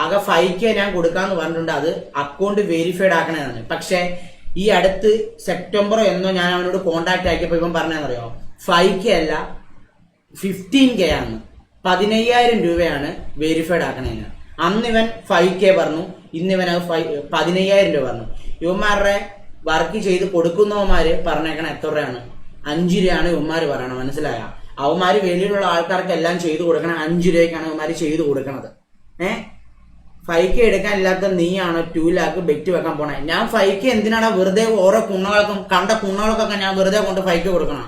ആകെ 5K ഞാൻ കൊടുക്കാന്ന് പറഞ്ഞിട്ടുണ്ട്. അത് അക്കൗണ്ട് വെരിഫൈഡ് ആക്കണതാണ്. പക്ഷെ ഈ അടുത്ത് സെപ്റ്റംബറോ എന്നോ ഞാൻ അവനോട് കോണ്ടാക്ട് ആക്കിയപ്പോ ഇവൻ പറഞ്ഞറിയോ 5K അല്ല 15K ആണ്, 15,000 രൂപയാണ് വെരിഫൈഡ് ആക്കണേന്. അന്ന് ഇവൻ 5K പറഞ്ഞു, ഇന്ന് ഇവൻ അത് 15,000 രൂപ പറഞ്ഞു. ഇവന്മാരുടെ വർക്ക് ചെയ്ത് കൊടുക്കുന്നവന്മാര് പറഞ്ഞേക്കണ എത്ര രൂപയാണ്? 5 രൂപയാണ് ഇവന്മാര് പറയണം. മനസ്സിലായ? അവന്മാര് വെളിയിലുള്ള ആൾക്കാർക്ക് എല്ലാം ചെയ്തു കൊടുക്കണം. 5 രൂപയ്ക്കാണ് അവന്മാര് ചെയ്തു കൊടുക്കണത്. 5K എടുക്കാനില്ലാത്ത നീയാണോ 2 ലാഖ് ബെറ്റ് വെക്കാൻ പോണേ? ഞാൻ 5K എന്തിനാണ് വെറുതെ ഓരോ കുണ്ണകൾക്കും കണ്ട കുണ്ണകൾക്കൊക്കെ ഞാൻ വെറുതെ കൊണ്ട് 5K കൊടുക്കണം?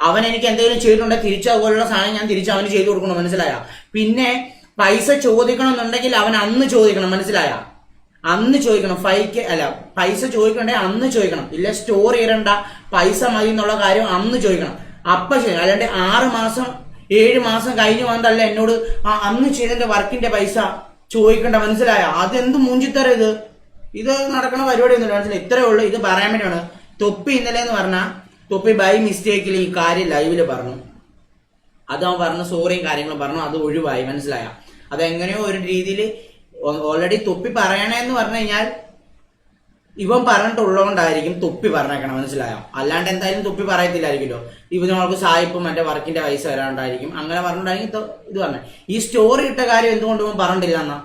അവൻ എനിക്ക് എന്തെങ്കിലും ചെയ്തിട്ടുണ്ടെങ്കിൽ തിരിച്ചതുപോലുള്ള സാധനം ഞാൻ തിരിച്ച് അവന് ചെയ്തു കൊടുക്കണം. മനസ്സിലായ? പിന്നെ പൈസ ചോദിക്കണമെന്നുണ്ടെങ്കിൽ അവൻ അന്ന് ചോദിക്കണം. മനസ്സിലായ? അന്ന് ചോദിക്കണം. 5K അല്ല, പൈസ ചോദിക്കണ്ടേ അന്ന് ചോദിക്കണം. ഇല്ല സ്റ്റോർ ചെയ്യണ്ട, പൈസ മതി എന്നുള്ള കാര്യം അന്ന് ചോദിക്കണം. അപ്പൊ ചെയ്യണം. അല്ലാണ്ട് 6 മാസം 7 മാസം കഴിഞ്ഞു വന്നല്ല എന്നോട് അന്ന് ചെയ്തതിന്റെ വർക്കിന്റെ പൈസ ചോദിക്കണ്ട. മനസ്സിലായ? അതെന്ത് മൂഞ്ചിത്തരം ഇത്? ഇത് നടക്കണ പരിപാടി ഒന്നുമില്ല. മനസ്സിലായി? ഇത്രേ ഉള്ളൂ. ഇത് പറയാൻ വേണ്ടിയാണ്. തൊപ്പി ഇന്നലെ എന്ന് പറഞ്ഞാൽ തൊപ്പി ബൈ മിസ്റ്റേക്കിൽ ഈ കാര്യം ലൈവില് പറഞ്ഞു. അത് അവൻ പറഞ്ഞു, സോറിയും കാര്യങ്ങളും പറഞ്ഞു, അത് ഒഴിവായി. മനസ്സിലായ? അതെങ്ങനെയോ ഒരു രീതിയിൽ ഓൾറെഡി തൊപ്പി പറയണേന്ന് പറഞ്ഞു കഴിഞ്ഞാൽ ഇവൻ പറഞ്ഞിട്ടുള്ളതുകൊണ്ടായിരിക്കും തൊപ്പി പറഞ്ഞേക്കണം. മനസ്സിലായോ? അല്ലാണ്ട് എന്തായാലും തൊപ്പി പറയത്തില്ലായിരിക്കുമല്ലോ. ഇവർക്ക് സായിപ്പും മറ്റേ വർക്കിന്റെ പൈസ വരാണ്ടായിരിക്കും, അങ്ങനെ പറഞ്ഞിട്ടുണ്ടായിരിക്കും ഇത് പറഞ്ഞത്. ഈ സ്റ്റോറി ഇട്ട കാര്യം എന്തുകൊണ്ട് ഇവൻ പറഞ്ഞിട്ടില്ല എന്നാ?